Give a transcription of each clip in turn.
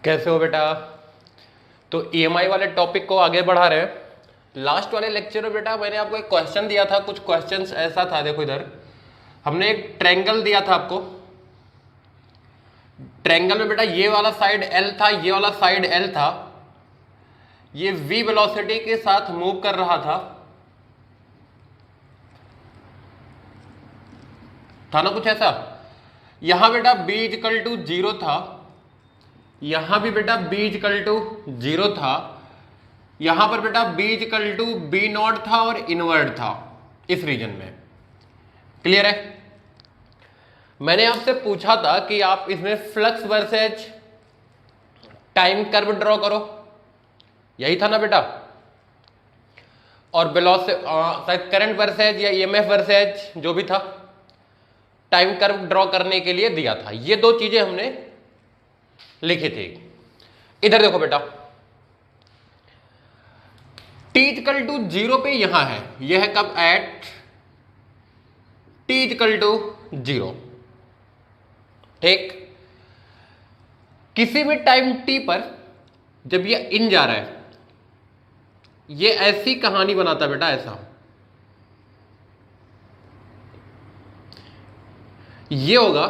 कैसे हो बेटा? तो ईएमआई वाले टॉपिक को आगे बढ़ा रहे हैं। लास्ट वाले लेक्चर में बेटा मैंने आपको एक क्वेश्चन दिया था। कुछ क्वेश्चंस ऐसा था, देखो इधर हमने एक ट्रायंगल दिया था आपको। ट्रायंगल में बेटा ये वाला साइड एल था, ये वाला साइड एल था, ये v वेलोसिटी के साथ मूव कर रहा था ना कुछ ऐसा। यहां बेटा b इक्वल टू 0 था, यहां भी बेटा b इक्वल टू 0 था, यहां पर बेटा b equal to B not था और इनवर्ट था इस रीजन में। क्लियर है? मैंने आपसे पूछा था कि आप इसमें flux versus time curve draw करो, यही था ना बेटा। और वेलोसिटी करंट वर्सेज या ईएमएफ वर्सेज जो भी था, टाइम कर्व ड्रॉ करने के लिए दिया था। ये दो चीजें हमने लिखी थी। इधर देखो बेटा, t इक्वल टू 0 पे यहां है, यह है कब? At t equal to 0। ठीक, किसी भी टाइम t पर जब ये इन जा रहा है, ये ऐसी कहानी बनाता है बेटा, ऐसा। ये होगा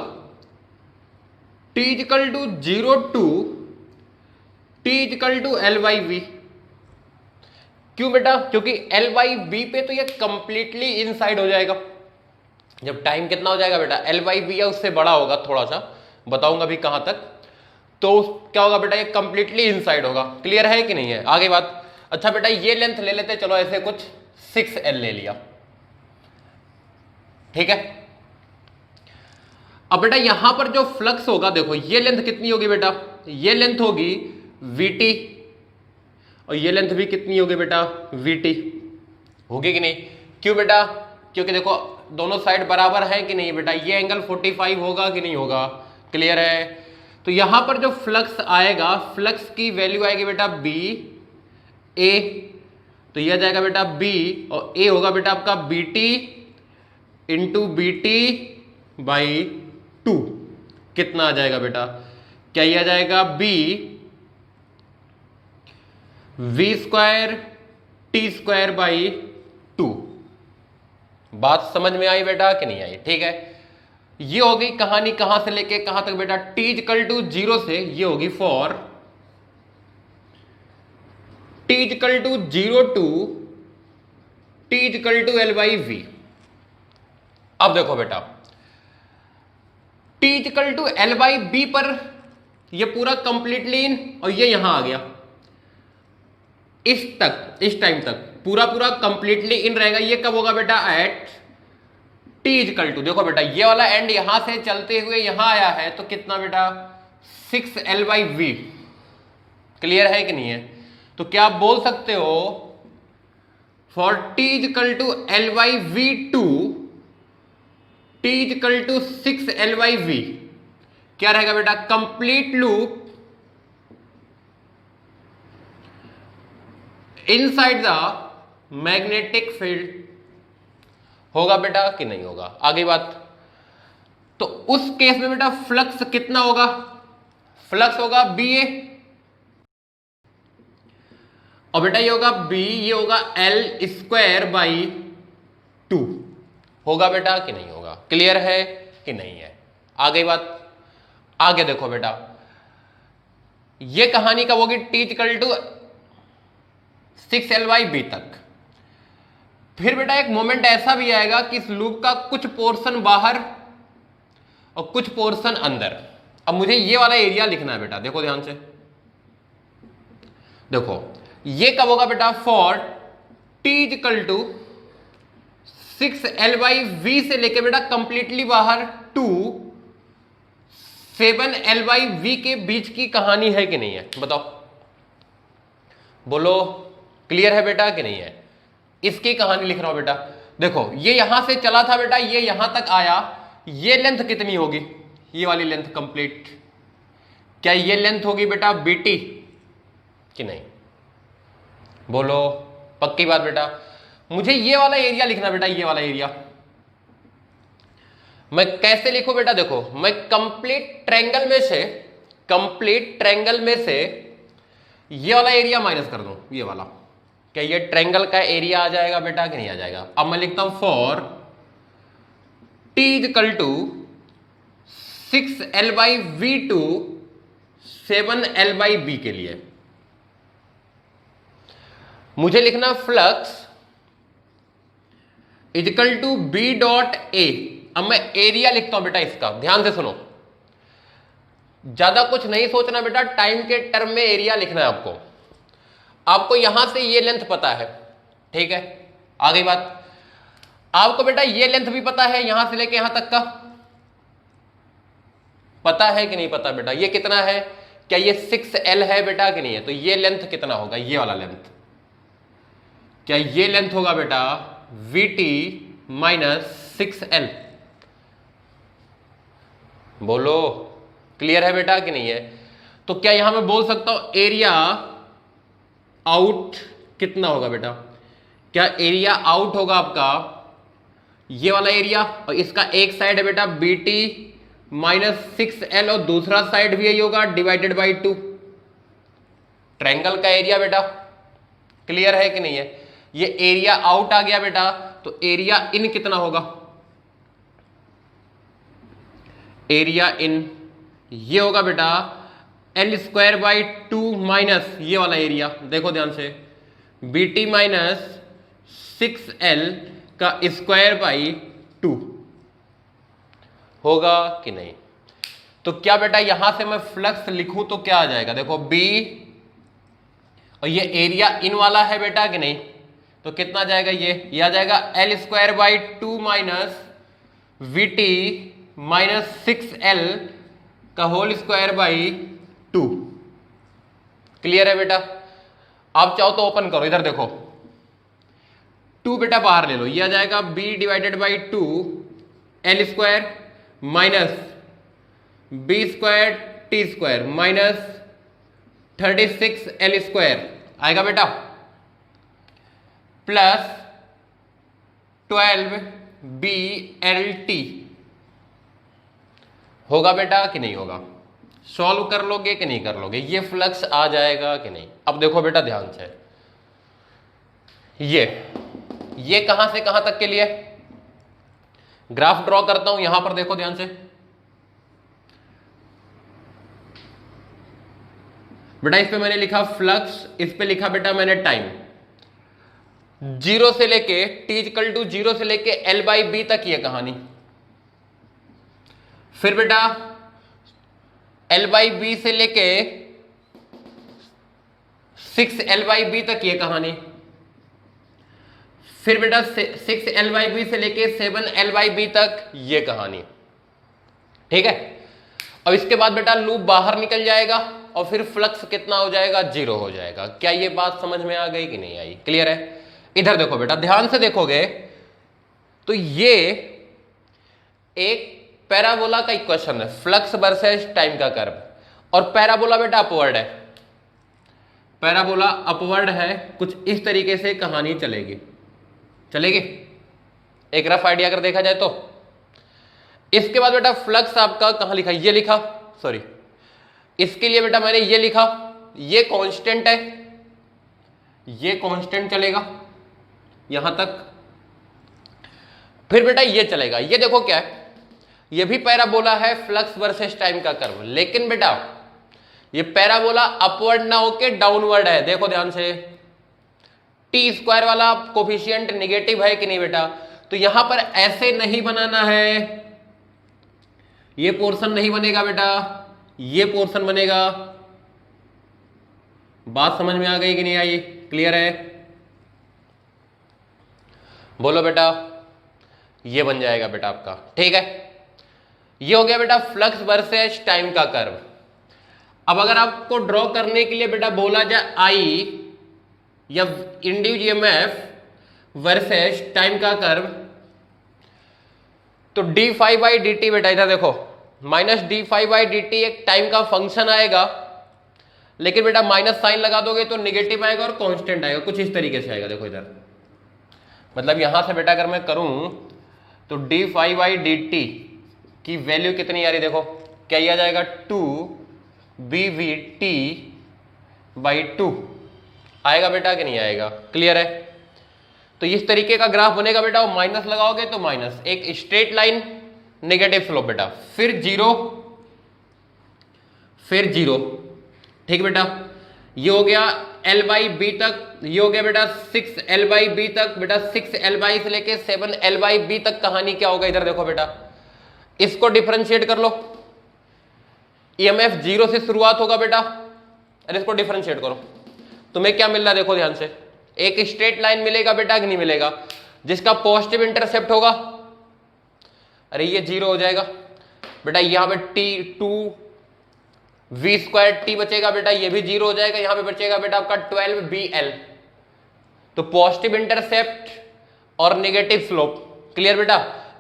t equal to 0 to t equal to L by V. क्यों बेटा? क्योंकि एल बाई बी पे तो ये कंप्लीटली इनसाइड हो जाएगा। जब टाइम कितना हो जाएगा बेटा? एल बाई बी या उससे बड़ा होगा, थोड़ा सा बताऊंगा भी कहां तक। तो क्या होगा बेटा? ये कंप्लीटली इनसाइड होगा। क्लियर है कि नहीं है? आगे बात। अच्छा बेटा, ये लेंथ ले लेते, चलो ऐसे कुछ 6L ले लिया, ठीक है। अब बेटा यहां पर जो फ्लक्स होगा, देखो ये लेंथ कितनी होगी बेटा? ये लेंथ होगी VT, और ये लेंथ भी कितनी होगी बेटा? VT। होगी कि नहीं? क्यों बेटा? क्योंकि देखो दोनों साइड बराबर है कि नहीं बेटा? ये एंगल 45 होगा कि नहीं होगा? क्लियर है? तो यहां पर जो फ्लक्स आएगा, फ्लक्स की वैल्यू आएगी बेटा B A, तो यह जाएगा बेटा B, और A होगा बेटा आपका BT इंटू BT बाई 2। कितना आ जाएगा बेटा? क्या यह आ जाएगा B V square T square by 2। बात समझ में आई बेटा कि नहीं आई? ठीक है, ये हो गई कहानी। कहां से लेके कहां तक बेटा? t इक्वल टू 0 से ये होगी for t equal to 0 to t equal to L by V. अब देखो बेटा, t equal to L by B पर ये पूरा कंप्लीटली इन, और ये यहां आ गया इस तक, इस टाइम तक पूरा पूरा कंप्लीटली इन रहेगा। ये कब होगा बेटा? एट t इक्वल टू, देखो बेटा ये वाला एंड यहां से चलते हुए यहां आया है, तो कितना बेटा? 6L by we. क्लियर है कि नहीं है? तो क्या आप बोल सकते हो for t equal to L by V to t equal to 6L by V, क्या रहेगा बेटा? Complete loop inside the magnetic field होगा बेटा कि नहीं होगा? आगे बात। तो उस केस में बेटा फ्लक्स कितना होगा? फ्लक्स होगा BA, और बेटा ये होगा B, ये होगा L स्क्वायर बाई 2। होगा बेटा कि नहीं होगा? क्लियर है कि नहीं है? आगे बात। आगे देखो बेटा, ये कहानी कब होगी? t equal to 6L by B तक। फिर बेटा एक मोमेंट ऐसा भी आएगा कि इस लूप का कुछ पोर्शन बाहर और कुछ पोर्शन अंदर। अब मुझे ये वाला एरिया लिखना है बेटा, देखो ध्यान से। देखो ये कब होगा बेटा? For t equal to 6L by V से लेके बेटा कंप्लीटली बाहर टू 7L बाई वी के बीच की कहानी है कि नहीं है? बताओ, बोलो। क्लियर है बेटा कि नहीं है? इसकी कहानी लिख रहा हूं बेटा। देखो ये यहां से चला था बेटा, ये यहां तक आया, ये लेंथ कितनी होगी? ये वाली लेंथ कंप्लीट। क्या ये लेंथ होगी बेटा BT कि नहीं? बोलो, पक्की बात बेटा। मुझे ये वाला एरिया लिखना बेटा, ये वाला एरिया। मैं कैसे लिखूं बेटा? देखो मैं कंप्लीट ट्रायंगल में से कंप्लीट ट्रायंगल में से ये वाला एरिया माइनस कर दूं, ये वाला, क्या ये ट्रायंगल का एरिया आ जाएगा बेटा कि नहीं आ जाएगा? अब मैं लिखता हूं for t equal to 6l/v2 7l/b के लिए मुझे लिखना flux equal to b dot A. अब मैं एरिया लिखता हूं बेटा इसका, ध्यान से सुनो, ज्यादा कुछ नहीं सोचना बेटा, टाइम के टर्म में एरिया लिखना है आपको। आपको यहां से ये लेंथ पता है, ठीक है, आ गई बात। आपको बेटा ये लेंथ भी पता है, यहां से लेके यहां तक का पता है कि नहीं पता बेटा? ये कितना है? क्या ये 6l है बेटा कि नहीं है? तो ये लेंथ कितना होगा? ये वाला लेंथ, क्या ये लेंथ होगा बेटा vt माइनस 6l? बोलो, क्लियर है बेटा कि नहीं है? तो क्या यहां मैं बोल सकता हूं एरिया आउट कितना होगा बेटा? क्या एरिया आउट होगा आपका ये वाला एरिया, और इसका एक साइड है बेटा bt माइनस 6l और दूसरा साइड भी यही होगा डिवाइडेड बाई 2, ट्रायंगल का एरिया बेटा। क्लियर है कि नहीं है? ये एरिया आउट आ गया बेटा, तो एरिया इन कितना होगा? एरिया इन ये होगा बेटा l² 2 माइनस ये वाला एरिया, देखो ध्यान से, bt माइनस 6l का स्क्वायर बाई 2 होगा कि नहीं? तो क्या बेटा यहां से मैं फ्लक्स लिखूं तो क्या आ जाएगा? देखो b, और ये एरिया इन वाला है बेटा कि नहीं? तो कितना जाएगा? ये आ जाएगा l² 2 minus vt minus 6l का होल स्क्वायर बाई 2। क्लियर है बेटा? आप चाहो तो ओपन करो, इधर देखो, 2 बेटा बाहर ले लो, ये आ जाएगा b divided by 2 l² minus b² t² minus 36l² आएगा बेटा, प्लस 12blt होगा बेटा कि नहीं होगा? सॉल्व कर लोगे कि नहीं कर लोगे? ये फ्लक्स आ जाएगा कि नहीं? अब देखो बेटा ध्यान से, ये कहां से कहां तक के लिए ग्राफ ड्रॉ करता हूं, यहां पर देखो ध्यान से बेटा, इस पे मैंने लिखा फ्लक्स, इस पे लिखा बेटा मैंने टाइम, 0 से लेके t इक्वल टू 0 से लेके l/b तक ये कहानी, फिर बेटा l/b से लेके 6l/b तक ये कहानी, फिर बेटा 6l/b से लेके 7l/b तक ये कहानी, ठीक है। अब इसके बाद बेटा लूप बाहर निकल जाएगा और फिर फ्लक्स कितना हो जाएगा? 0 हो जाएगा। क्या ये बात समझ में आ गई कि नहीं आई? क्लियर है? इधर देखो बेटा, ध्यान से देखोगे तो ये एक पैराबोला का इक्वेशन है, फ्लक्स वर्सेस टाइम का कर्व, और पैराबोला बेटा अपवर्ड है, पैराबोला अपवर्ड है, कुछ इस तरीके से कहानी चलेगी, एक रफ आइडिया अगर देखा जाए तो। इसके बाद बेटा फ्लक्स आपका कहां लिखा? ये लिखा, सॉरी, इसके लिए बेटा मैंने ये लिखा, ये कांस्टेंट है, ये कांस्टेंट चलेगा यहां तक, फिर बेटा ये चलेगा, ये देखो क्या है, ये भी पैराबोला है, फ्लक्स वर्सेस टाइम का कर्व, लेकिन बेटा ये पैराबोला अपवर्ड ना होके डाउनवर्ड है, देखो ध्यान से, t² वाला कोफिशिएंट निगेटिव है कि नहीं बेटा? तो यहां पर ऐसे नहीं बनाना है, ये पोर्शन नहीं बनेगा बेटा, ये पोर्शन बनेगा। बात समझ में आ गई कि नहीं आई? क्लियर है? बोलो बेटा, ये बन जाएगा बेटा आपका, ठीक है। ये हो गया बेटा फ्लक्स वर्सेस टाइम का कर्व। अब अगर आपको ड्रॉ करने के लिए बेटा बोला जाए आई या इंड्यूस्ड ईएमएफ वर्सेस टाइम का कर्व, तो d∅dt बेटा इधर देखो, माइनस d∅dt एक टाइम का फंक्शन आएगा, लेकिन बेटा माइनस साइन लगा दोगे तो निगेटिव आएगा और कांस्टेंट आएगा, कुछ इस तरीके से आएगा। देखो इधर, मतलब यहां से बेटा अगर मैं करूं तो d∅dt की वैल्यू कितनी आ रही, देखो क्या आ जाएगा 2 BVT/2 आएगा बेटा कि नहीं आएगा? क्लियर है? तो इस तरीके का ग्राफ बनेगा बेटा, वो माइनस लगाओगे तो माइनस, एक स्ट्रेट लाइन, नेगेटिव स्लोप बेटा, फिर जीरो, फिर जीरो। ठीक बेटा, ये हो गया L/B तक, ये हो गया बेटा 6L/B तक बेटा, 6L/ से लेके 7L/B तक कहानी क्या होगा इधर देखो बेटा, इसको डिफरेंशिएट कर लो, EMF 0 से शुरुआत होगा बेटा, अरे इसको डिफरेंशिएट करो, तुम्हें क्या मिल रहा है देखो ध्यान से, एक स्ट्रेट लाइन मिलेगा बेटा कि नहीं मिलेगा, जिसका पॉजिटिव इंटरसेप्ट होगा, अरे ये 0 हो जाएगा बेटा, यहां पे T2 V² बचेगा बेटा, ये भी 0 हो जाएगा, यहां पे बचेगा बेटा आपका 12BL। तो पॉजिटिव इंटरसेप्ट और नेगेटिव स्लोप। क्लियर बेटा?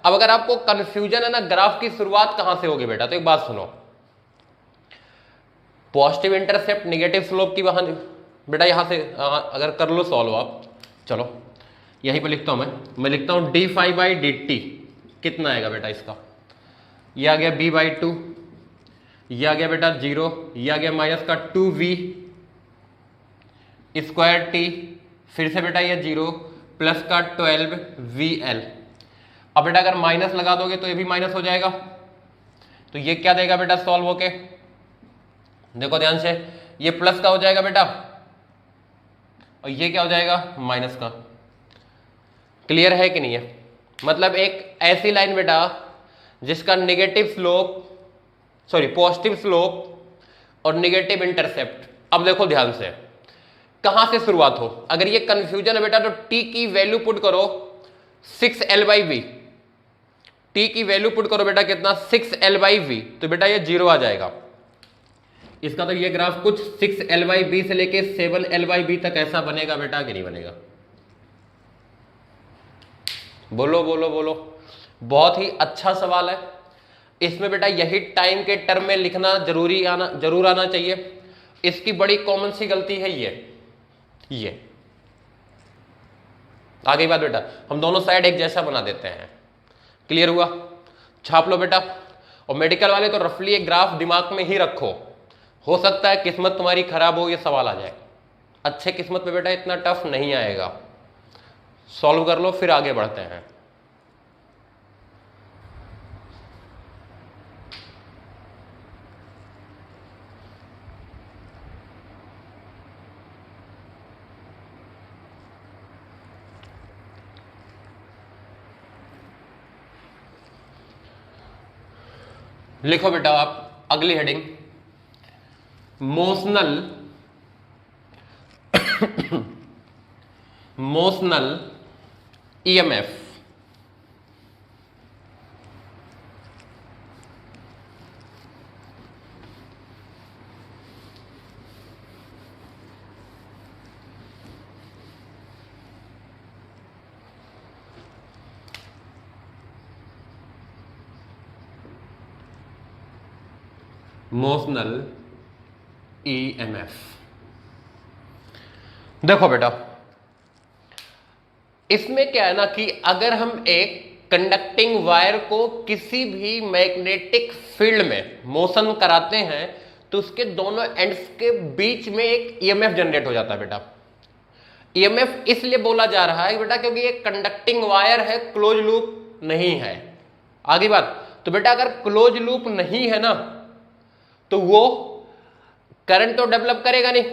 अब अगर आपको कंफ्यूजन है ना ग्राफ की शुरुआत कहां से होगी बेटा, तो एक बात सुनो, पॉजिटिव इंटरसेप्ट नेगेटिव स्लोप की वहां बेटा, यहां से अगर कर लो सॉल्व आप, चलो यहीं पे लिखता हूं मैं लिखता हूं d∅/dt कितना आएगा बेटा इसका, ये आ गया B/2, ये आ गया बेटा 0, ये आ गया माइनस का 2V²T, फिर से बेटा ये 0 प्लस का 12VL। अब बेटा अगर माइनस लगा दोगे तो ये भी माइनस हो जाएगा, तो ये क्या देगा बेटा सॉल्व होके, देखो ध्यान से, ये प्लस का हो जाएगा बेटा और ये क्या हो जाएगा माइनस का। क्लियर है कि नहीं है? मतलब एक ऐसी लाइन बेटा जिसका negative slope, sorry positive slope और नेगेटिव इंटरसेप्ट। अब देखो ध्यान से, कहां से शुरुआत हो, अगर ये कंफ्यूजन है बेटा तो t की वैल्यू पुट करो 6L/V, t की वैल्यू पुट करो बेटा कितना 6L/V, तो बेटा ये 0 आ जाएगा। इसका तो ये ग्राफ कुछ 6L/B से लेके 7L/B तक ऐसा बनेगा बेटा कि नहीं बनेगा? बोलो बोलो बोलो, बहुत ही अच्छा सवाल है। इसमें बेटा यही टाइम के टर्म में लिखना जरूर आना चाहिए। इसकी बड़ी कॉमन सी गलती है ये आ गई बात बेटा, हम दोनों साइड एक जैसा बना देते हैं। क्लियर हुआ? छाप लो बेटा। और मेडिकल वाले तो रफली एक ग्राफ दिमाग में ही रखो, हो सकता है किस्मत तुम्हारी खराब हो ये सवाल आ जाए, अच्छे किस्मत में बेटा इतना टफ नहीं आएगा। सॉल्व कर लो फिर आगे बढ़ते हैं। लिखो बेटा आप अगली heading, motional EMF। Motional EMF। देखो बेटा इसमें क्या है ना कि अगर हम एक कंडक्टिंग वायर को किसी भी मैग्नेटिक फील्ड में मोशन कराते हैं तो उसके दोनों एंड्स के बीच में एक EMF जनरेट हो जाता है बेटा। EMF इसलिए बोला जा रहा है बेटा क्योंकि ये कंडक्टिंग वायर है, क्लोज लूप नहीं है। आगे बात, तो बेटा अगर क्लोज लूप नहीं है ना तो वो करंट तो डेवलप करेगा नहीं,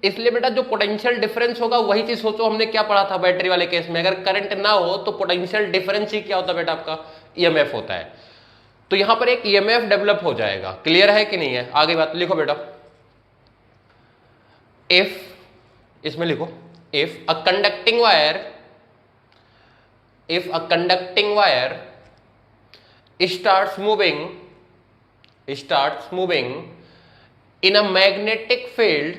इसलिए बेटा जो पोटेंशियल डिफरेंस होगा वही चीज सोचो हमने क्या पढ़ा था बैटरी वाले केस में, अगर करंट ना हो तो पोटेंशियल डिफरेंस ही क्या होता है बेटा आपका EMF होता है। तो यहां पर एक EMF डेवलप हो जाएगा। क्लियर है कि नहीं है? आगे बात लिखो बेटा, इफ, इसमें लिखो if a conducting wire starts moving in a magnetic field,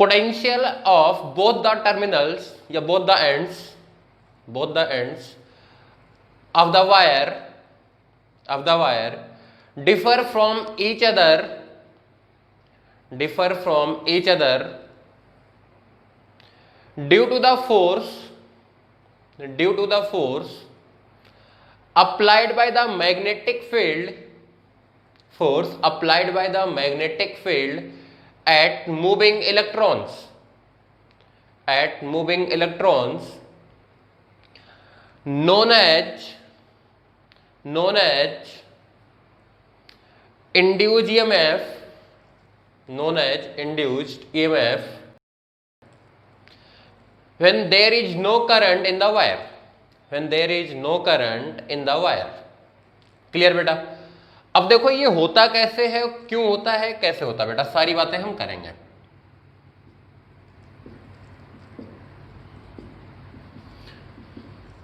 potential of both the terminals या both the ends of the wire differ from each other due to the force applied by the magnetic field, force applied by the magnetic field at moving electrons, known as induced EMF, when there is no current in the wire, clear बेटा? अब देखो ये होता कैसे है, क्यों होता है, कैसे होता है बेटा, सारी बातें हम करेंगे।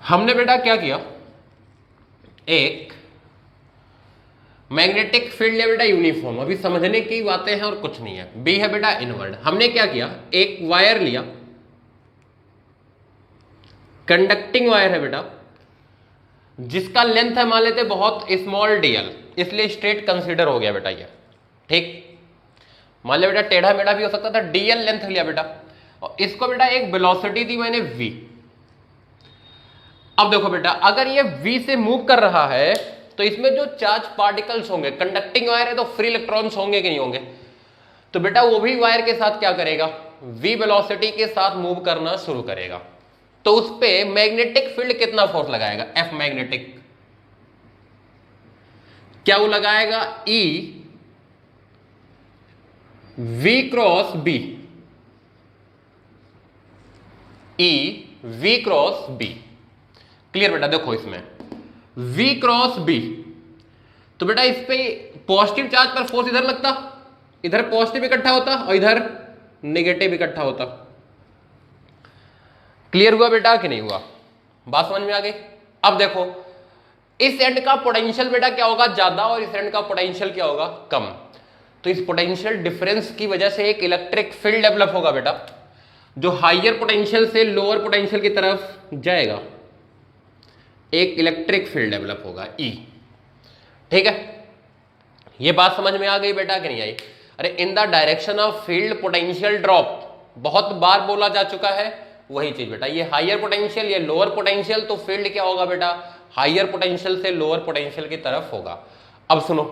हमने बेटा क्या किया, एक मैग्नेटिक फील्ड है बेटा यूनिफॉर्म, अभी समझने की बातें हैं और कुछ नहीं है। बी है बेटा इनवर्ड। हमने क्या किया, एक वायर लिया, कंडक्टिंग वायर है बेटा, जिसका लेंथ है मान लेते बहुत स्मॉल dl, इसलिए स्ट्रेट कंसीडर हो गया बेटा ये, ठीक। मान लिया बेटा टेढ़ा मेढ़ा भी हो सकता था, dl लेंथ लिया बेटा, और इसको बेटा एक वेलोसिटी दी मैंने v। अब देखो बेटा अगर ये v से मूव कर रहा है तो इसमें जो चार्ज पार्टिकल्स होंगे, कंडक्टिंग वायर है तो फ्री इलेक्ट्रॉन्स होंगे कि नहीं होंगे, तो बेटा वो भी वायर के साथ क्या करेगा, v वेलोसिटी के साथ मूव करना शुरू करेगा। तो उस पे मैग्नेटिक फील्ड कितना फोर्स लगाएगा, F मैग्नेटिक, क्या वो लगाएगा, E V cross B, E V cross B। Clear बेटा? देखो इसमें V क्रॉस B, तो बेटा इस पे पॉजिटिव चार्ज पर फोर्स इधर लगता, इधर पॉजिटिव इकट्ठा होता और इधर नेगेटिव इकट्ठा होता। क्लियर हुआ बेटा कि नहीं हुआ? बात समझ में आ गई? अब देखो इस एंड का पोटेंशियल बेटा क्या होगा, ज्यादा, और इस एंड का पोटेंशियल क्या होगा, कम। तो इस पोटेंशियल डिफरेंस की वजह से एक इलेक्ट्रिक फील्ड डेवलप होगा बेटा, जो हायर पोटेंशियल से लोअर पोटेंशियल की तरफ जाएगा, एक इलेक्ट्रिक फील्ड डेवलप होगा E, ठीक है। ये बात समझ में आ गई बेटा कि नहीं आई? अरे in the direction of field potential drop, बहुत बार बोला जा चुका है, वही चीज बेटा, ये हायर पोटेंशियल, ये लोअर पोटेंशियल, तो फील्ड क्या होगा बेटा, हायर पोटेंशियल से लोअर पोटेंशियल की तरफ होगा। अब सुनो,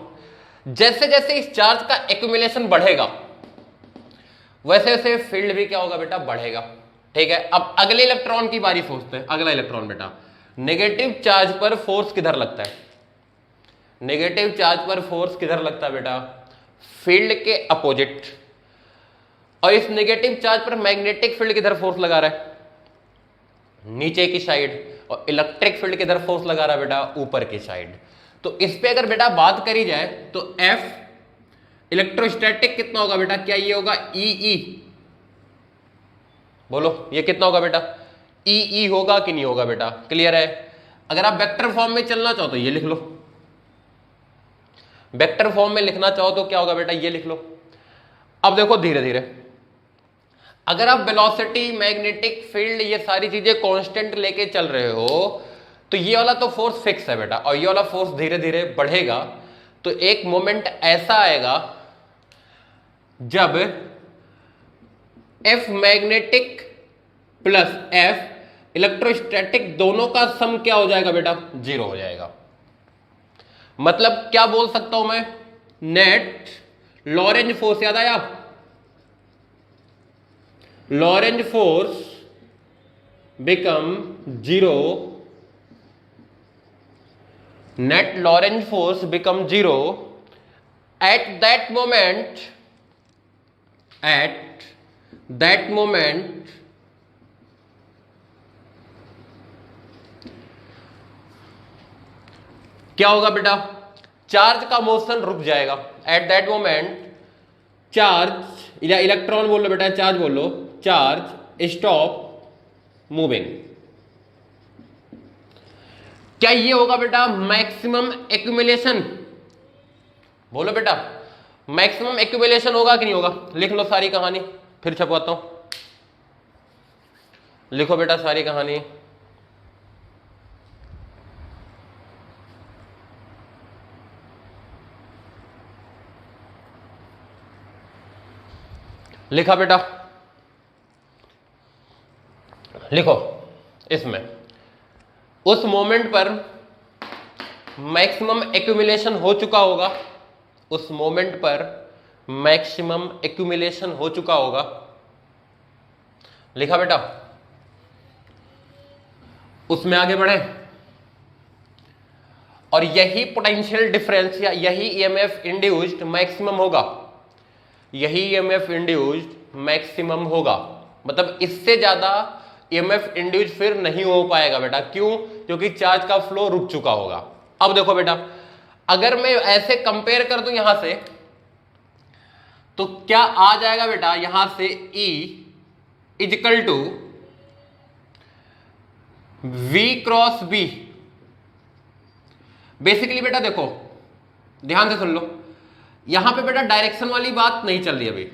जैसे जैसे इस चार्ज का एक्यूमुलेशन बढ़ेगा वैसे वैसे फील्ड भी क्या होगा बेटा, बढ़ेगा, ठीक है। अब अगले इलेक्ट्रॉन की बारी सोचते हैं। अगला इलेक्ट्रॉन बेटा, नेगेटिव चार्ज पर फोर्स किधर लगता है, नेगेटिव चार्ज पर फोर्स किधर लगता है बेटा, फील्ड के अपोजिट। और इस नेगेटिव चार्ज पर मैग्नेटिक फील्ड किधर फोर्स लगा रहा है, नीचे की साइड, और इलेक्ट्रिक फील्ड किधर फोर्स लगा रहा है बेटा, ऊपर की साइड। तो इस पे अगर बेटा बात करी जाए तो F इलेक्ट्रोस्टैटिक कितना होगा बेटा, क्या ये होगा EE, बोलो ये कितना होगा बेटा, EE होगा कि नहीं होगा बेटा? क्लियर है? अगर आप वेक्टर फॉर्म में चलना चाहो तो ये लिख लो, वेक्टर फॉर्म में लिखना चाहो तो क्या होगा बेटा, ये लिख लो। अब देखो धीरे धीरे, अगर आप वेलोसिटी, मैग्नेटिक फील्ड, ये सारी चीजें कांस्टेंट लेके चल रहे हो तो ये वाला तो फोर्स फिक्स है बेटा, और ये वाला फोर्स धीरे धीरे बढ़ेगा। तो एक मोमेंट ऐसा आएगा जब F magnetic plus F electrostatic दोनों का सम क्या हो जाएगा बेटा, 0 हो जाएगा। मतलब क्या बोल सकता हूं मैं, नेट लॉरेंज फोर्स, याद आया, Lorentz force become 0, net Lorentz force become 0 at that moment, क्या होगा बेटा, चार्ज का मोशन रुक जाएगा। एट दैट मोमेंट चार्ज, या इलेक्ट्रॉन बोल लो बेटा, चार्ज बोल लो, चार्ज स्टॉप मूविंग। क्या ये होगा बेटा मैक्सिमम एक्यूमुलेशन, बोलो बेटा मैक्सिमम एक्यूमुलेशन होगा कि नहीं होगा? लिख लो सारी कहानी, फिर छपवाता हूं, लिखो बेटा सारी कहानी। लिखा बेटा, लिखो इसमें, उस मोमेंट पर मैक्सिमम एक्यूमुलेशन हो चुका होगा, उस मोमेंट पर मैक्सिमम एक्यूमुलेशन हो चुका होगा। लिखा बेटा? उसमें आगे बढ़े और यही पोटेंशियल डिफरेंस या यही ईएमएफ इंड्यूस्ड मैक्सिमम होगा, यही ईएमएफ इंड्यूस्ड मैक्सिमम होगा। मतलब इससे ज्यादा ईएमएफ इंड्यूस्ड फिर नहीं हो पाएगा बेटा। क्यों? क्योंकि चार्ज का फ्लो रुक चुका होगा। अब देखो बेटा, अगर मैं ऐसे कंपेयर कर दूं यहां से, तो क्या आ जाएगा बेटा यहां से E equal to V cross B। Basically बेटा देखो, ध्यान से सुन लो, यहां पे बेटा डायरेक्शन वाली बात नहीं चल रही अभी,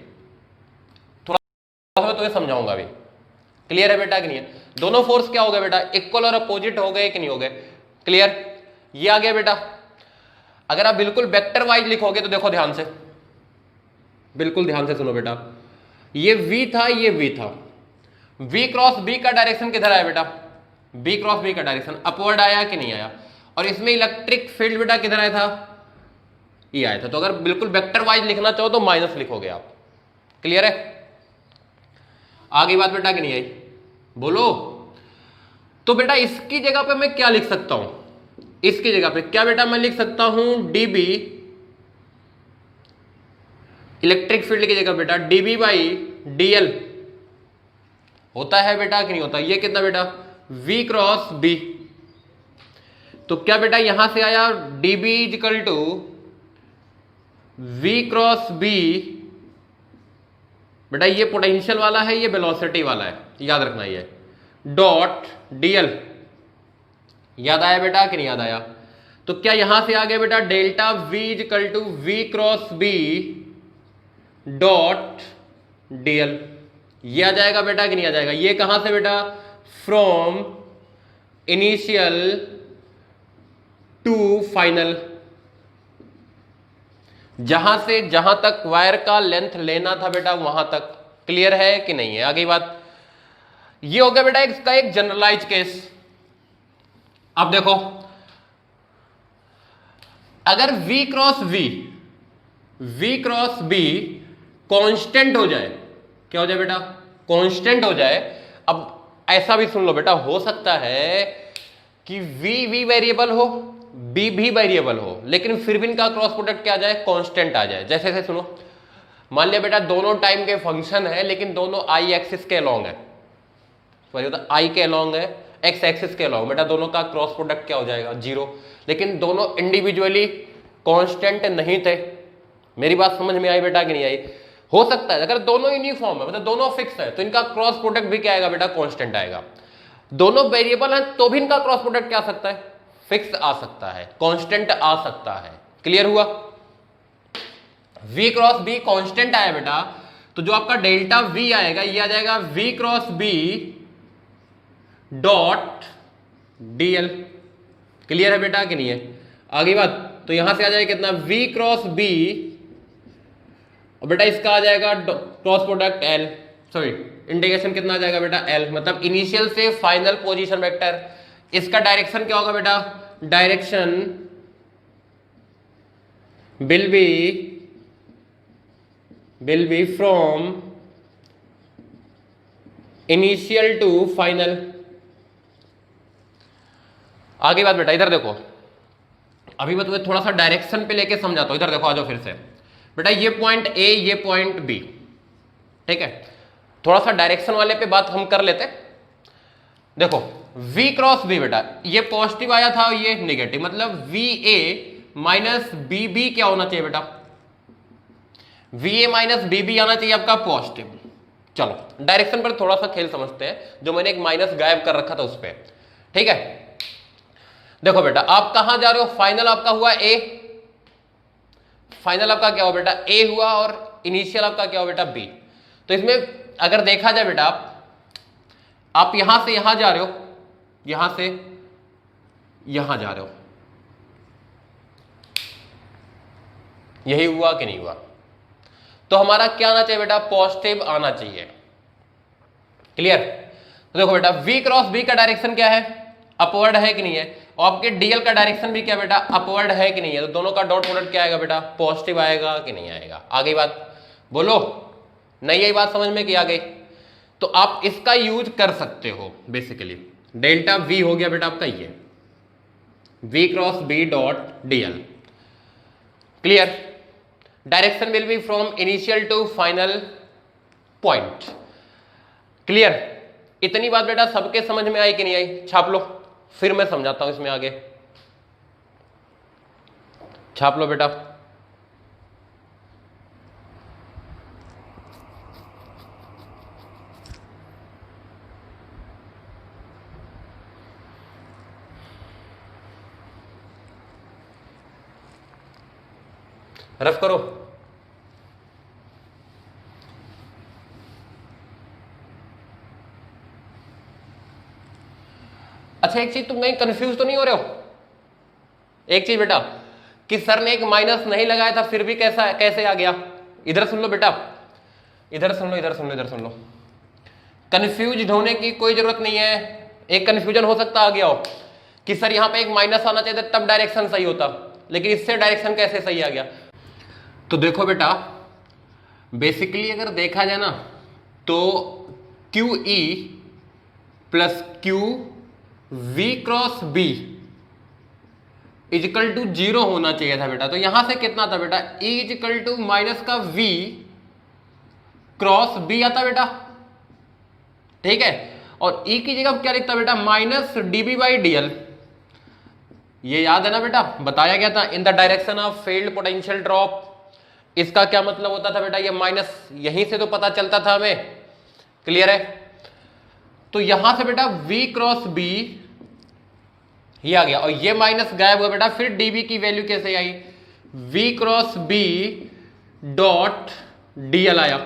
थोड़ा सा मैं तुम्हें समझाऊंगा अभी। क्लियर है बेटा कि नहीं है? दोनों फोर्स क्या हो गए बेटा? इक्वल और अपोजिट हो गए कि नहीं हो गए? क्लियर? ये आ गया बेटा। अगर आप बिल्कुल वेक्टर वाइज लिखोगे तो देखो ध्यान से, बिल्कुल ध्यान से सुनो बेटा, ये V था, ये V था, V क्रॉस B का डायरेक्शन किधर आया बेटा? B क्रॉस B का डायरेक्शन अपवर्ड आया कि नहीं आया? और इसमें इलेक्ट्रिक फील्ड बेटा किधर आया था? ये आया था। तो अगर बिल्कुल वेक्टर वाइज लिखना चाहो तो माइनस लिखोगे आप। क्लियर है? आगे बात बेटा कि नहीं आई? बोलो। तो बेटा इसकी जगह पे मैं क्या लिख सकता हूं? इसकी जगह पे क्या बेटा मैं लिख सकता हूं? dB, इलेक्ट्रिक फील्ड की जगह बेटा dB बाई dl होता है बेटा कि नहीं होता? ये कितना बेटा? V cross B। तो क्या बेटा यहां से आया dB equal to V cross B। बेटा ये पोटेंशियल वाला है, ये वेलोसिटी वाला है, याद रखना ये डॉट dl। याद आया बेटा कि नहीं याद आया? तो क्या यहां से आ गया बेटा delta V equal to V cross B dot dl। ये आ जाएगा बेटा कि नहीं आ जाएगा? ये कहां से बेटा? फ्रॉम इनिशियल टू फाइनल, जहां से जहां तक वायर का लेंथ लेना था बेटा वहां तक। क्लियर है कि नहीं है? आगे बात ये हो गया बेटा इसका एक जनरलाइज केस। अब देखो, अगर V क्रॉस B कांस्टेंट हो जाए, क्या हो जाए बेटा? कांस्टेंट हो जाए। अब ऐसा भी सुन लो बेटा, हो सकता है कि V वेरिएबल हो, B भी वेरिएबल हो, लेकिन फिर भी इनका क्रॉस प्रोडक्ट क्या आ जाए? कांस्टेंट आ जाए। जैसे सुनो, मान लिया बेटा दोनों टाइम के फंक्शन है, लेकिन दोनों आई एक्सिस के अलोंग है, आई के अलोंग है, एक्स एक्सिस के अलोंग, बेटा दोनों का क्रॉस प्रोडक्ट क्या हो जाएगा? 0। लेकिन दोनों इंडिविजुअली कांस्टेंट नहीं थे। मेरी बात समझ में आई बेटा कि नहीं आई? हो सकता है अगर दोनों यूनिफॉर्म है, मतलब दोनों फिक्स है, तो इनका क्रॉस प्रोडक्ट भी क्या आएगा बेटा? कांस्टेंट आएगा। दोनों वेरिएबल हैं तो भी इनका क्रॉस प्रोडक्ट क्या आ सकता है? फिक्स आ सकता है, कांस्टेंट आ सकता है। क्लियर हुआ? V क्रॉस B कांस्टेंट आया बेटा, तो जो आपका डेल्टा V आएगा ये आ जाएगा V cross B dot dl। Clear है बेटा कि नहीं है? आगे बात, तो यहां से आ जाएगा कितना? V क्रॉस B और बेटा इसका आ जाएगा cross product L, sorry integration कितना आ जाएगा बेटा? L, मतलब इनिशियल से फाइनल पोजीशन वेक्टर। इसका डायरेक्शन क्या होगा बेटा? Direction will be from initial to final. आगे बात बेटा इधर देखो, अभी मैं तुम्हें थोड़ा सा डायरेक्शन पे लेके समझाता हूं। इधर देखो, आ जाओ फिर से बेटा, ये पॉइंट A, ये पॉइंट B, ठीक है? थोड़ा सा डायरेक्शन वाले पे बात हम कर लेते। देखो V क्रॉस B बेटा, ये पॉजिटिव आया था और ये नेगेटिव, मतलब VA माइनस BB क्या होना चाहिए बेटा? VA माइनस BB आना चाहिए आपका पॉजिटिव। चलो डायरेक्शन पर थोड़ा सा खेल समझते हैं, जो मैंने एक माइनस गायब कर रखा था उस पर। ठीक है, देखो बेटा आप कहां जा रहे हो? फाइनल आपका हुआ A, फाइनल आपका क्या हुआ बेटा? A हुआ, और इनिशियल आपका क्या हुआ बेटा? B। तो इसमें अगर देखा जाए बेटा, आप यहां से यहां जा रहे हो, यहां से यहां जा रहे हो, यही हुआ कि नहीं हुआ? तो हमारा क्या आना चाहिए बेटा? पॉजिटिव आना चाहिए। क्लियर? तो देखो बेटा V क्रॉस B का डायरेक्शन क्या है? अपवर्ड है कि नहीं है? और आपके डीएल का डायरेक्शन भी क्या बेटा अपवर्ड है कि नहीं है, तो दोनों का डॉट प्रोडक्ट क्या आएगा बेटा पॉजिटिव आएगा कि नहीं आएगा। आ गई बात, बोलो नहीं यही बात समझ में कि आ गई। तो आप इसका यूज कर सकते हो बेसिकली। डेल्टा वी हो गया बेटा आपका ये v cross B dot DL, clear. Direction will be from initial to final point, clear. इतनी बात बेटा सबके समझ में आई कि नहीं आई, छाप लो, फिर मैं समझाता हूं इसमें आगे, छाप लो बेटा। रफ करो। अच्छा एक चीज तुम कहीं कंफ्यूज तो नहीं हो रहे हो, एक चीज बेटा कि सर ने एक माइनस नहीं लगाया था फिर भी कैसे आ गया। इधर सुन लो बेटा, इधर सुन लो, इधर सुन लो, इधर सुन लो। कंफ्यूज होने की कोई जरूरत नहीं है। एक कंफ्यूजन हो सकता आ गया हो कि सर यहां पे एक माइनस आना चाहिए तब डायरेक्शन सही होता, लेकिन इससे डायरेक्शन कैसे सही आ गया। तो देखो बेटा बेसिकली अगर देखा जाए ना तो Q E plus Q V cross B equal to 0 होना चाहिए था बेटा। तो यहां से कितना था बेटा E इजिकल टू माइनस का V क्रॉस B आता बेटा, ठीक है। और E की जगह क्या लिखता बेटा माइनस dB बाई DL। ये याद है ना बेटा, बताया गया था in the direction of field potential drop. इसका क्या मतलब होता था बेटा, ये माइनस यहीं से तो पता चलता था हमें, क्लियर है। तो यहां से बेटा V क्रॉस B ये आ गया और ये माइनस गायब हुआ बेटा। फिर dB की वैल्यू कैसे आई, V cross B dot DL आया।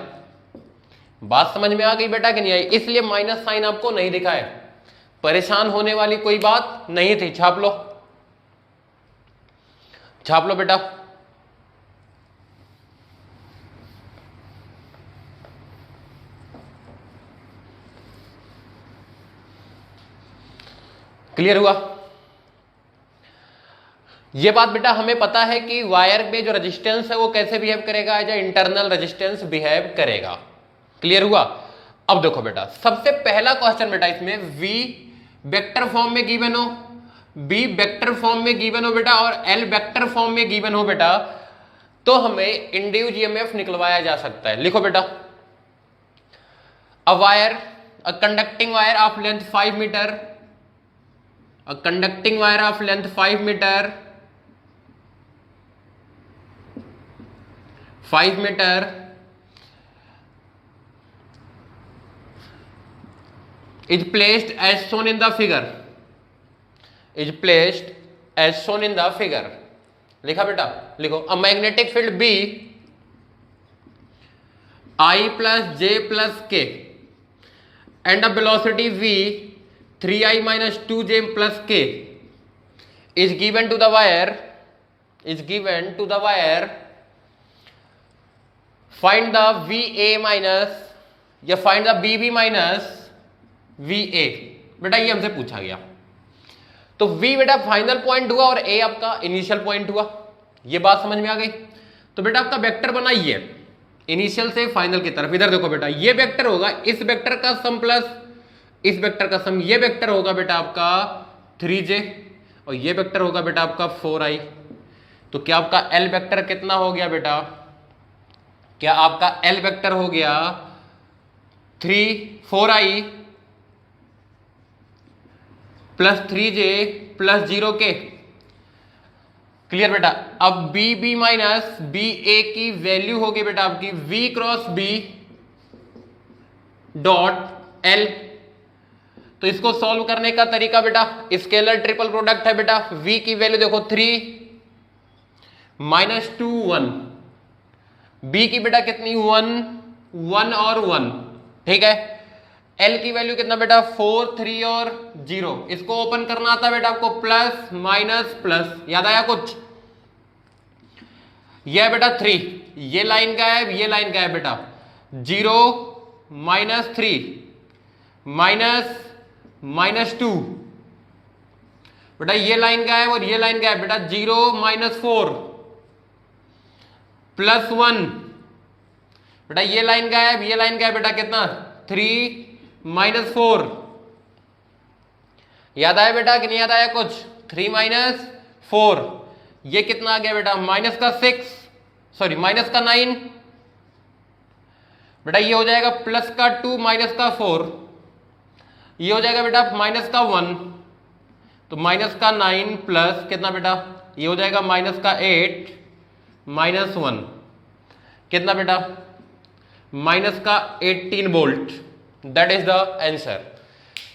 बात समझ में आ गई बेटा कि नहीं आई, इसलिए माइनस साइन आपको नहीं दिखा है। परेशान होने वाली कोई बात नहीं थी। छाप लो, छाप लो बेटा। क्लियर हुआ। ये बात बेटा हमें पता है कि वायर में जो रेजिस्टेंस है वो कैसे बिहेव करेगा, एज इंटरनल रेजिस्टेंस बिहेव करेगा। क्लियर हुआ। अब देखो बेटा सबसे पहला क्वेश्चन बेटा इसमें V वेक्टर फॉर्म में गिवन हो, B वेक्टर फॉर्म में गिवन हो बेटा और L वेक्टर फॉर्म में गिवन हो बेटा, तो हमें इंड्यूस्ड ईएमएफ निकलवाया जा सकता है। लिखो बेटा a wire, a conducting wire of length 5 metre, a conducting wire of length 5 metre, 5 meter is placed as shown in the figure, is placed as shown in the figure। लिखा बेटा, लिखो a magnetic field B I plus J plus K and a velocity V 3I minus 2J plus K is given to the wire, is given to the wire। Find the VA minus या find the BB minus VA। बेटा ये हमसे पूछा गया, तो V बेटा final point हुआ और A आपका इनिशियल पॉइंट हुआ। ये बात समझ में आ गई। तो बेटा आपका वेक्टर बना ये इनिशियल से फाइनल की तरफ। इधर देखो बेटा ये वेक्टर होगा इस वेक्टर का सम प्लस इस वेक्टर का सम। ये वेक्टर होगा बेटा आपका 3J और ये वेक्टर होगा बेटा आपका 4I। तो क्या आपका L वेक्टर कितना हो गया बेटा, क्या आपका L वेक्टर हो गया 4I plus 3J plus 0K। Clear बेटा। अब BB माइनस BA की वैल्यू होगी बेटा आपकी V cross B dot L। तो इसको सॉल्व करने का तरीका बेटा स्केलर ट्रिपल प्रोडक्ट है बेटा। V की वैल्यू देखो 3 माइनस 2 1, B की बेटा कितनी 1 1 और 1, ठीक है। L की वैल्यू कितना बेटा 4 3 और 0। इसको ओपन करना आता है बेटा आपको प्लस माइनस प्लस, याद आया कुछ। यह है बेटा 3, ये लाइन गायब ये लाइन गायब बेटा 0 माइनस 3 माइनस माइनस 2 बेटा ये लाइन क्या है और ये लाइन क्या है बेटा, 0 - 4 + 1। बेटा ये लाइन क्या है, ये लाइन क्या है बेटा, कितना, 3 - 4। याद आया बेटा कि नहीं याद आया कुछ, 3 - 4, ये कितना आ गया बेटा, -6, सॉरी -9। बेटा ये हो जाएगा +2 -4, ये हो जाएगा बेटा -1, तो -9 प्लस कितना बेटा, ये हो जाएगा -8 -1, कितना बेटा, -18 volt. That is the answer.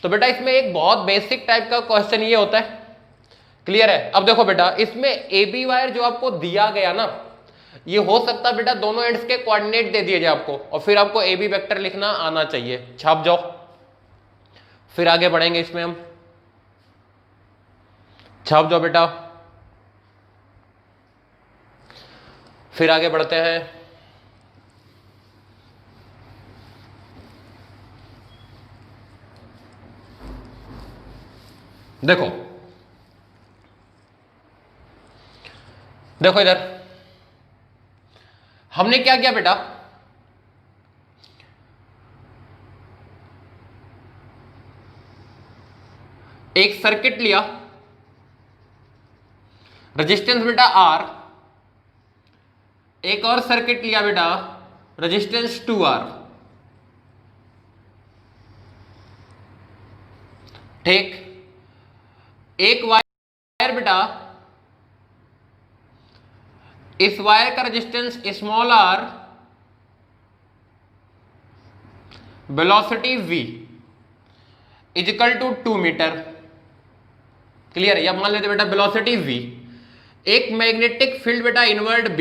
तो बेटा इसमें एक बहुत बेसिक टाइप का क्वेश्चन ये होता है, क्लियर है। अब देखो बेटा इसमें ए बी वायर जो आपको दिया गया ना, ये हो सकता है बेटा दोनों एंड्स के कोऑर्डिनेट दे दिए जाए आपको, और फिर आपको ए बी वेक्टर लिखना आना चाहिए। छाप जाओ, फिर आगे बढ़ेंगे इसमें हम। छाप जाओ बेटा, फिर आगे बढ़ते हैं। देखो देखो इधर हमने क्या किया बेटा, एक सर्किट लिया, रेजिस्टेंस बेटा R, एक और सर्किट लिया बेटा, रेजिस्टेंस 2R, ठीक। एक वायर बेटा, इस वायर का resistance r, velocity v = 2 metre, clear है। या मान लेते बेटा वेलोसिटी v, एक मैग्नेटिक फील्ड बेटा इनवर्ड B,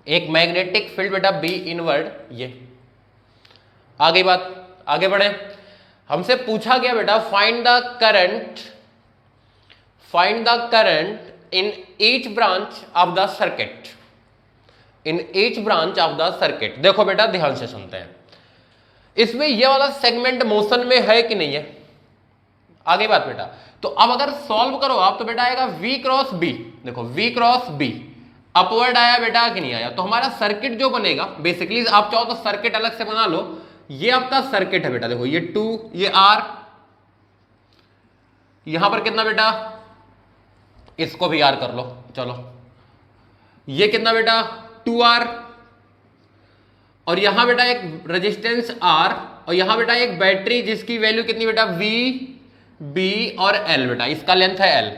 एक मैग्नेटिक फील्ड बेटा B इनवर्ड, ये आगे बात, आगे बढ़े। हमसे पूछा गया बेटा find the current in each branch of the circuit, in each branch of the circuit. देखो बेटा ध्यान से सुनते हैं, इसमें ये वाला सेगमेंट मोशन में है कि नहीं है, आगे बात बेटा। तो अब अगर सॉल्व करो आप तो बेटा आएगा V क्रॉस B, देखो V क्रॉस B अपवर्ड आया बेटा कि नहीं आया। तो हमारा सर्किट जो बनेगा, बेसिकली आप चाहो तो सर्किट अलग से बना लो, ये आपका सर्किट है बेटा, देखो ये 2, ये R, यहां पर कितना बेटा, इसको भी R कर लो, चलो ये कितना बेटा 2R, और यहां बेटा एक रेजिस्टेंस R, और यहां बेटा एक बैटरी जिसकी वैल्यू कितनी बेटा V, B और L बेटा, इसका लेंथ है L,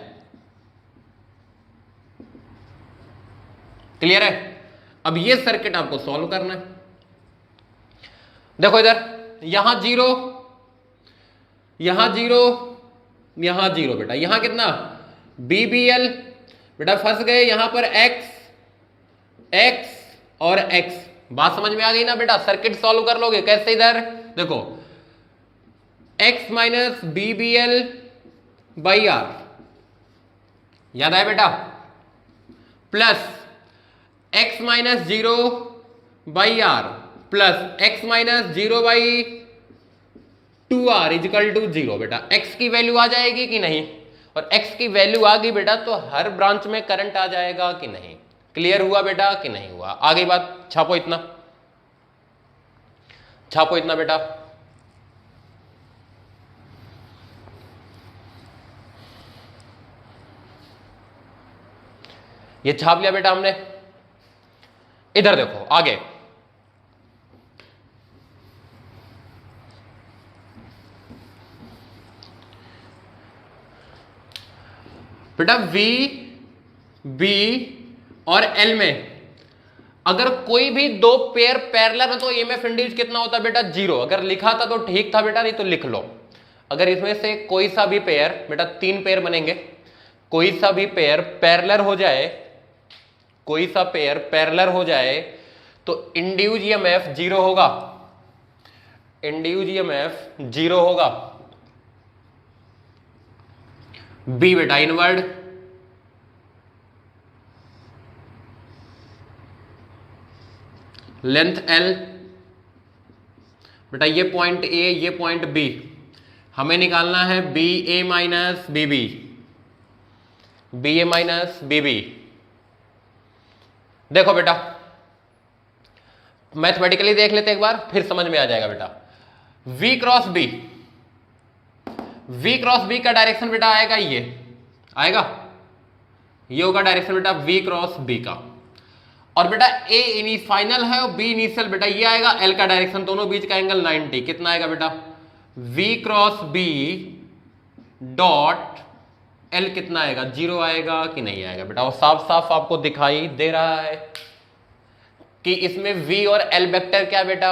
क्लियर है। अब ये सर्किट आपको सॉल्व करना है। देखो इधर यहां 0, यहां 0, यहां 0 बेटा, यहां कितना BBL बेटा, फंस गए यहां पर X और X। बात समझ में आ गई ना बेटा, सर्किट सॉल्व कर लोगे कैसे, इधर देखो X - BBL / R, याद आया बेटा, plus X - 0 / R plus X - 0 / 2R = 0 बेटा। X की वैल्यू आ जाएगी कि नहीं, और X की वैल्यू आ गई बेटा तो हर ब्रांच में करंट आ जाएगा कि नहीं। क्लियर हुआ बेटा कि नहीं हुआ, आगे बात। छापो इतना, छापो इतना बेटा। ये छाप लिया बेटा हमने। इधर देखो आगे, बेटा V, B और L में अगर कोई भी दो पेयर पैरेलल है तो ईएमएफ इंड्यूस कितना होता है बेटा 0। अगर लिखा था तो ठीक था बेटा, नहीं तो लिख लो। अगर इसमें से कोई सा भी पेयर बेटा, 3 पेयर बनेंगे, कोई सा भी पेयर पैरेलल हो जाए, कोई सा पेयर पैरेलल हो जाए तो इंड्यूस ईएमएफ 0 होगा, इंड्यूस ईएमएफ 0 होगा। बी बेटा इनवर्ड, लेंथ L बेटा, ये पॉइंट A, ये पॉइंट B, हमें निकालना है BA - BB। बी ए माइनस बी बी। देखो बेटा मैथमेटिकली देख लेते एक बार, फिर समझ में आ जाएगा बेटा। v cross B, v cross B का डायरेक्शन बेटा आएगा, ये आएगा, ये होगा डायरेक्शन बेटा v क्रॉस बी का। और बेटा a फाइनल है और b इनिशियल बेटा ये आएगा, l का डायरेक्शन, दोनों बीच का एंगल 90, कितना आएगा बेटा v cross b dot l कितना आएगा, 0 आएगा कि नहीं आएगा बेटा। और साफ साफ आपको दिखाई दे रहा है कि इसमें v और l वेक्टर क्या बेटा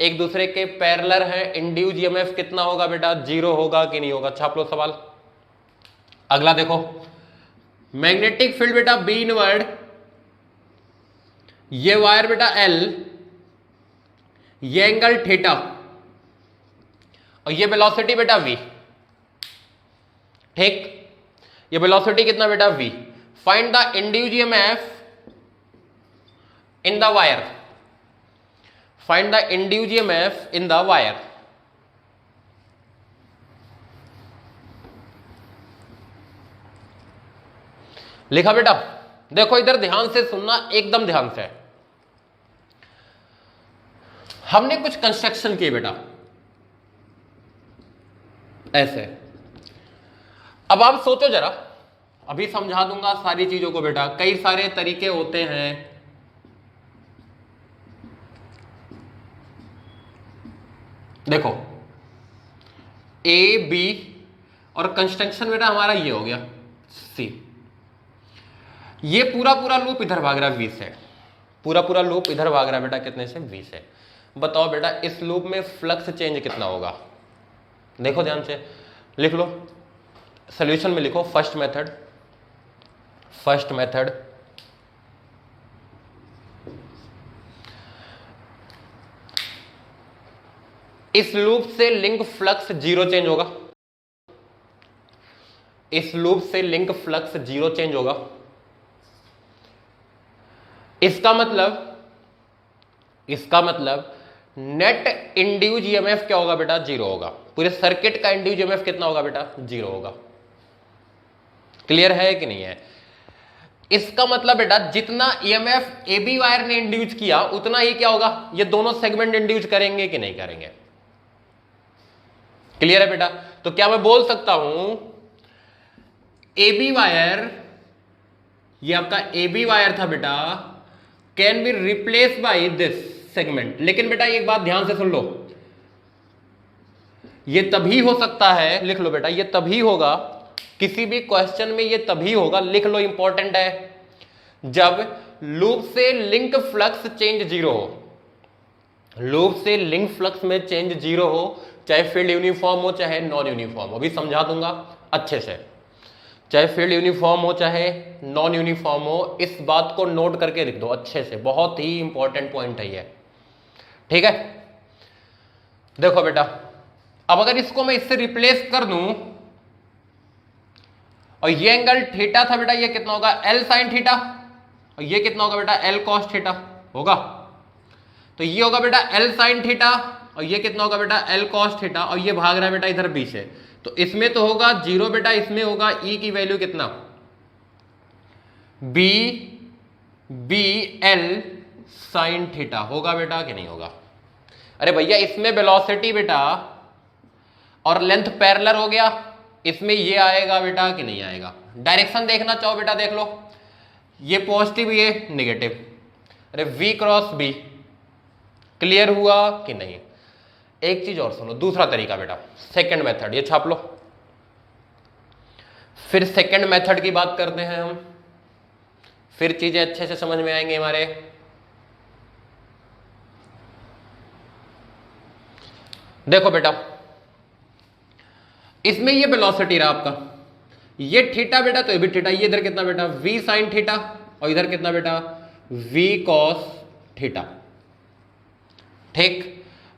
एक दूसरे के पैरेलल है। इंड्यूस ईएमएफ कितना होगा बेटा, 0 होगा कि नहीं होगा। छाप लो सवाल। अगला देखो, मैग्नेटिक फील्ड बेटा बी इनवर्ड, ये वायर बेटा L, ये एंगल थीटा और ये वेलोसिटी बेटा v। ठीक, ये वेलोसिटी कितना बेटा v। Find the induced EMF in the wire, find the induced EMF in the wire. लिखा बेटा। देखो इधर ध्यान से सुनना, एकदम ध्यान से। हमने कुछ कंस्ट्रक्शन किए बेटा ऐसे। अब आप सोचो जरा, अभी समझा दूंगा सारी चीजों को बेटा, कई सारे तरीके होते हैं। देखो ए बी और कंस्ट्रक्शन बेटा हमारा ये हो गया सी, ये पूरा पूरा लूप इधर भाग रहा है 20 से, पूरा पूरा लूप इधर भाग रहा है बेटा कितने से, 20 से। बताओ बेटा इस लूप में फ्लक्स चेंज कितना होगा। देखो ध्यान से, लिख लो, सॉल्यूशन में लिखो फर्स्ट मेथड, फर्स्ट मेथड इस लूप से लिंक फ्लक्स 0 चेंज होगा, इस लूप से लिंक फ्लक्स 0 चेंज होगा। इसका मतलब नेट इंड्यूस ईएमएफ क्या होगा बेटा, 0 होगा। पूरे सर्किट का इंड्यूस ईएमएफ कितना होगा बेटा, 0 होगा। क्लियर है कि नहीं है। इसका मतलब बेटा जितना ईएमएफ एबी वायर ने इंड्यूस किया उतना ही क्या होगा, ये दोनों सेगमेंट इंड्यूस करेंगे कि नहीं करेंगे। क्लियर है बेटा। तो क्या मैं बोल सकता हूं एबी वायर, ये आपका एबी वायर था बेटा, can be replace by this segment. लेकिन बेटा एक बात ध्यान से सुन लो, ये तभी हो सकता है, लिख लो बेटा, ये तभी होगा किसी भी क्वेश्चन में, ये तभी होगा, लिख लो इंपॉर्टेंट है, जब लूप से लिंक फ्लक्स चेंज 0 हो। लूप से लिंक फ्लक्स में चेंज 0 हो, चाहे फील्ड यूनिफॉर्म हो चाहे नॉन यूनिफॉर्म हो। अभी समझा दूंगा अच्छे से, चाहे फील्ड यूनिफॉर्म हो चाहे नॉन यूनिफॉर्म हो, इस बात को नोट करके लिख दो अच्छे से, बहुत ही इंपॉर्टेंट पॉइंट है ये। ठीक है, देखो बेटा अब अगर इसको मैं इससे रिप्लेस कर दूं, और ये एंगल थीटा था बेटा, ये कितना होगा एल साइन थीटा, और ये कितना होगा बेटा एल कॉस थीटा होगा। तो ये होगा बेटा एल साइन थीटा और ये कितना होगा बेटा एल कॉस थीटा, और ये भाग रहा है बेटा इधर बी से, तो इसमें तो होगा 0 बेटा, इसमें होगा ई की वैल्यू कितना, बी एल साइन थीटा होगा बेटा कि नहीं होगा। अरे भैया इसमें वेलोसिटी बेटा और लेंथ पैरेलल हो गया, इसमें ये आएगा बेटा कि नहीं आएगा। डायरेक्शन देखना चाहो बेटा देख लो, ये पॉजिटिव ये नेगेटिव। अरे v क्रॉस b क्लियर हुआ कि नहीं। एक चीज और सुनो, दूसरा तरीका बेटा सेकंड मेथड, ये छाप लो। फिर सेकंड मेथड की बात करते हैं हम, फिर चीजें अच्छे से समझ में आएंगे हमारे। देखो बेटा इसमें ये वेलोसिटी रहा आपका, ये थीटा बेटा, तो ये भी थीटा, ये इधर कितना बेटा v साइन थीटा और इधर कितना बेटा v कॉस थीटा। ठीक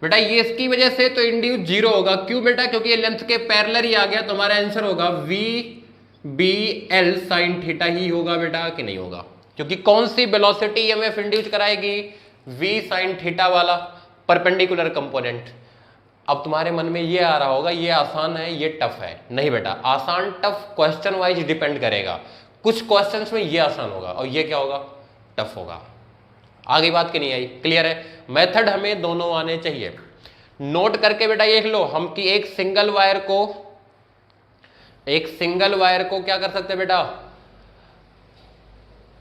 बेटा, ये इसकी वजह से तो इंड्यूस 0 होगा। क्यों बेटा, क्योंकि ये लेंथ के पैरेलल ही आ गया, तो हमारा आंसर होगा v b l sine theta ही होगा बेटा कि नहीं होगा। क्योंकि कौन सी वेलोसिटी ईएमएफ इंड्यूस कराएगी, v साइन थीटा वाला परपेंडिकुलर कंपोनेंट। अब तुम्हारे मन में ये आ रहा होगा ये आसान है ये टफ है। नहीं बेटा, आसान टफ क्वेश्चन वाइज डिपेंड करेगा। कुछ क्वेश्चंस में ये आसान होगा और ये क्या होगा, टफ होगा। आगे बात की नहीं आई, क्लियर है। मेथड हमें दोनों आने चाहिए। नोट करके बेटा ये लिख लो हम कि एक सिंगल वायर को क्या कर सकते हैं बेटा,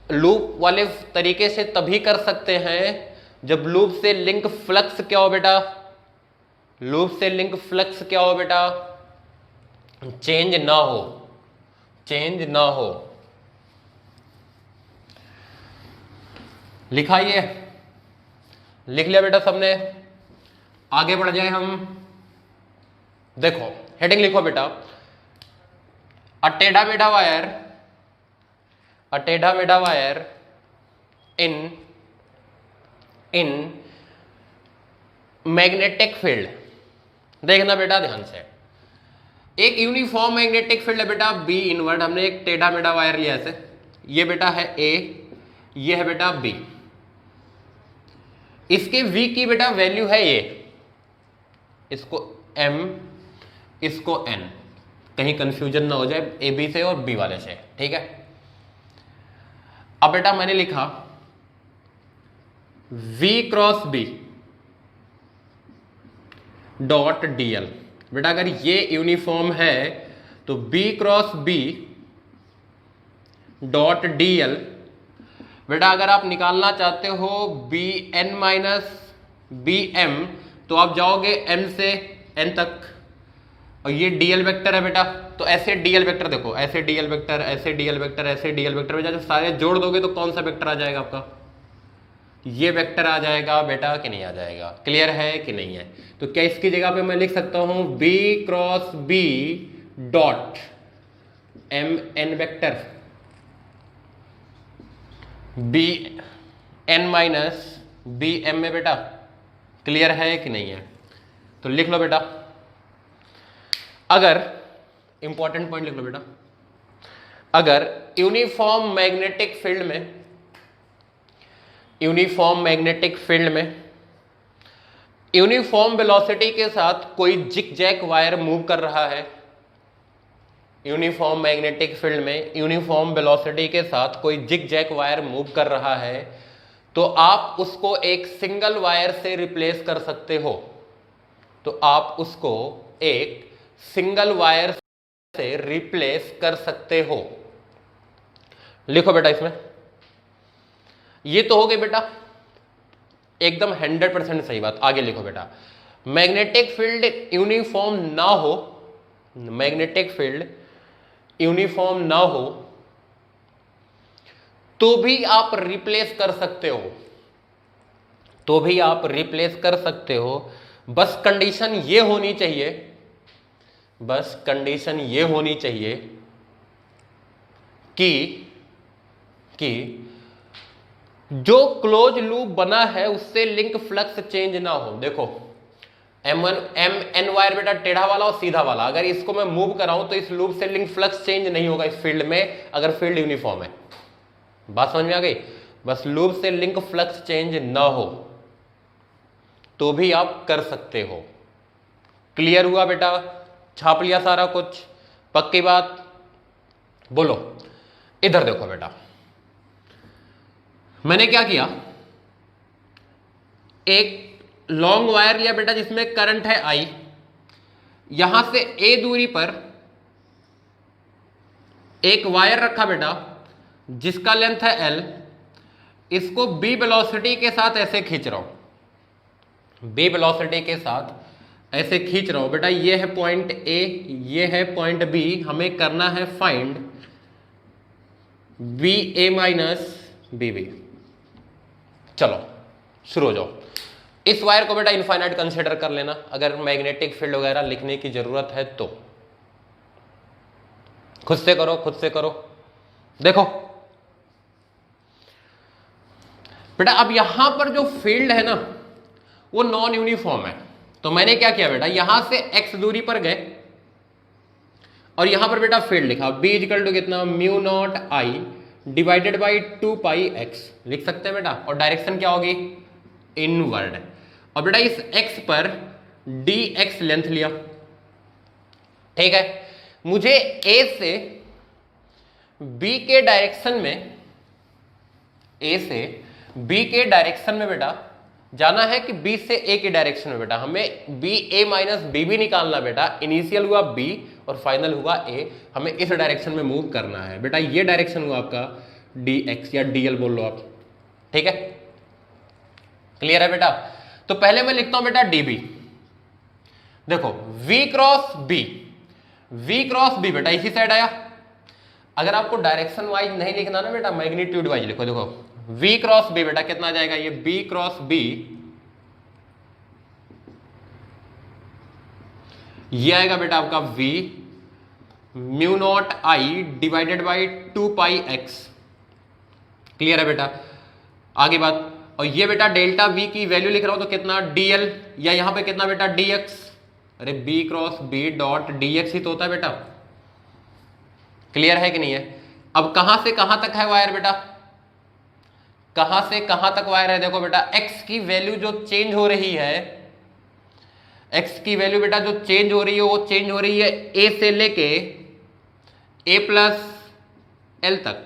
लूप वाले तरीके से तभी कर सकते हैं जब लूप से लिंक फ्लक्स क्या हो बेटा, लूप से लिंक फ्लक्स क्या हो बेटा, चेंज ना हो। लिखा ये, लिख लिया बेटा सबने। आगे बढ़ जाए हम। देखो हेडिंग लिखो बेटा, अ टेढ़ा मेढ़ा वायर इन मैग्नेटिक फील्ड। देखना बेटा ध्यान से, एक यूनिफॉर्म मैग्नेटिक फील्ड है बेटा बी इनवर्ड। हमने एक टेढ़ा मेढ़ा वायर लिया ऐसे, ये बेटा है ए, ये है बेटा बी। इसके v की बेटा वैल्यू है ए, इसको m, इसको n, कहीं कंफ्यूजन ना हो जाए ए बी से और बी वाले से, ठीक है। अब बेटा मैंने लिखा v cross b dot dl। बेटा अगर ये यूनिफॉर्म है तो b cross b dot dl। बेटा अगर आप निकालना चाहते हो bn माइनस bm तो आप जाओगे m से n तक, और ये dl वेक्टर है बेटा। तो ऐसे dl वेक्टर देखो, ऐसे dl वेक्टर, ऐसे dl वेक्टर, ऐसे dl वेक्टर में जब सारे जोड़ दोगे तो कौन सा वेक्टर आ जाएगा आपका, ये वेक्टर आ जाएगा बेटा कि नहीं आ जाएगा, क्लियर है कि नहीं है। तो क्या इसकी जगह पे मैं लिख सकता हूं b cross b dot m n vector, B N minus B M में बेटा, क्लियर है कि नहीं है। तो लिख लो बेटा, अगर इंपॉर्टेंट पॉइंट लिख लो बेटा, अगर यूनिफॉर्म मैग्नेटिक फील्ड में यूनिफॉर्म वेलोसिटी के साथ कोई जिग जैग वायर मूव कर रहा है, यूनिफॉर्म मैग्नेटिक फील्ड में यूनिफॉर्म वेलोसिटी के साथ कोई जिग जैग वायर मूव कर रहा है, तो आप उसको एक सिंगल वायर से रिप्लेस कर सकते हो। तो आप उसको एक सिंगल वायर से रिप्लेस कर सकते हो। लिखो बेटा इसमें, ये तो हो गई बेटा एकदम 100% सही बात। आगे लिखो बेटा, मैग्नेटिक फील्ड यूनिफॉर्म ना हो, मैग्नेटिक फील्ड यूनिफॉर्म ना हो तो भी आप रिप्लेस कर सकते हो, तो भी आप रिप्लेस कर सकते हो। बस कंडीशन ये होनी चाहिए, बस कंडीशन ये होनी चाहिए कि जो क्लोज लूप बना है उससे लिंक फ्लक्स चेंज ना हो। देखो M1 M वायर बेटा टेढ़ा वाला और सीधा वाला, अगर इसको मैं मूव कराऊं तो इस लूप से लिंक फ्लक्स चेंज नहीं होगा इस फील्ड में, अगर फील्ड यूनिफॉर्म है। बात समझ में आ गई। बस लूप से लिंक फ्लक्स चेंज ना हो तो भी आप कर सकते हो। क्लियर हुआ बेटा, छाप लिया सारा कुछ, पक्की बात बोलो। इधर देखो बेटा, मैंने क्या किया, एक लॉन्ग वायर लिया बेटा जिसमें करंट है I, यहां से a दूरी पर एक वायर रखा बेटा जिसका लेंथ है L, इसको b वेलोसिटी के साथ ऐसे खींच रहा हूं, b वेलोसिटी के साथ ऐसे खींच रहा हूं बेटा। ये है पॉइंट A, ये है पॉइंट B, हमें करना है फाइंड BA माइनस BB। चलो शुरू हो जाओ। इस वायर को बेटा इनफाइनाइट कंसीडर कर लेना अगर मैग्नेटिक फील्ड वगैरह लिखने की जरूरत है तो। खुद से करो, खुद से करो। देखो बेटा अब यहां पर जो फील्ड है ना वो नॉन यूनिफॉर्म है, तो मैंने क्या किया बेटा, यहां से x दूरी पर गए और यहां पर बेटा फील्ड लिखा b इक्वल टू कितना, mu naught I divided by 2 pi x लिख सकते हैं बेटा। और डायरेक्शन क्या होगी, इनवर्ड। और बेटा इस x पर dx लेंथ लिया, ठीक है। मुझे a से बी के डायरेक्शन में, ए से बी के डायरेक्शन में बेटा जाना है कि बी से ए के डायरेक्शन में बेटा हमें बी ए माइनस बी भी निकालना बेटा। इनिशियल हुआ बी और फाइनल हुआ ए, हमें इस डायरेक्शन में मूव करना है बेटा। ये डायरेक्शन हुआ आपका डी एक्स या डीएल बोल लो आप, ठीक है, क्लियर है बेटा। तो पहले मैं लिखता हूं बेटा डीबी। देखो v क्रॉस बी बेटा इसी साइड आया। अगर आपको डायरेक्शन वाइज नहीं लिखना ना बेटा, मैग्नीट्यूड वाइज लिखो। देखो v क्रॉस बी बेटा कितना आ जाएगा, ये b क्रॉस b, ये आएगा बेटा आपका v mu naught I divided by 2 pi x। Clear है बेटा, आगे बात। और ये बेटा डेल्टा v की वैल्यू लिख रहा हूं तो कितना dl, या यहां पे कितना बेटा dx। अरे b cross b dot dx ही तो होता है बेटा। क्लियर है कि नहीं है। अब कहां से कहां तक है वायर बेटा, कहां से कहां तक वायर है। देखो बेटा x की वैल्यू जो चेंज हो रही है, x की वैल्यू बेटा जो चेंज हो रही है वो चेंज हो रही है a से लेके a प्लस l तक।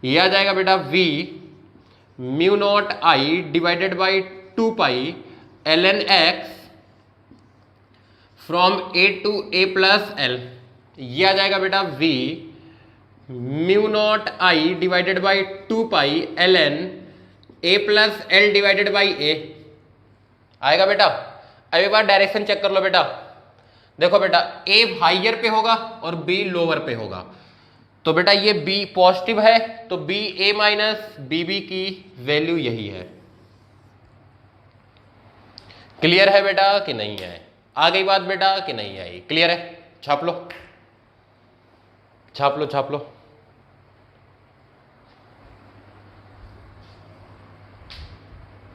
ये आ जाएगा बेटा v mu naught I divided by 2 pi ln x from a to a plus l। ये आ जाएगा बेटा v mu naught I divided by 2 pi ln a plus l divided by a आएगा बेटा। अब एक बार डायरेक्शन चेक कर लो बेटा। देखो बेटा a हाइयर पे होगा और b लोअर पे होगा, तो बेटा ये b पॉजिटिव है तो b a माइनस bb की वैल्यू यही है। क्लियर है बेटा कि नहीं है, आ गई बात बेटा कि नहीं आई, क्लियर है। छाप लो छाप लो छाप लो।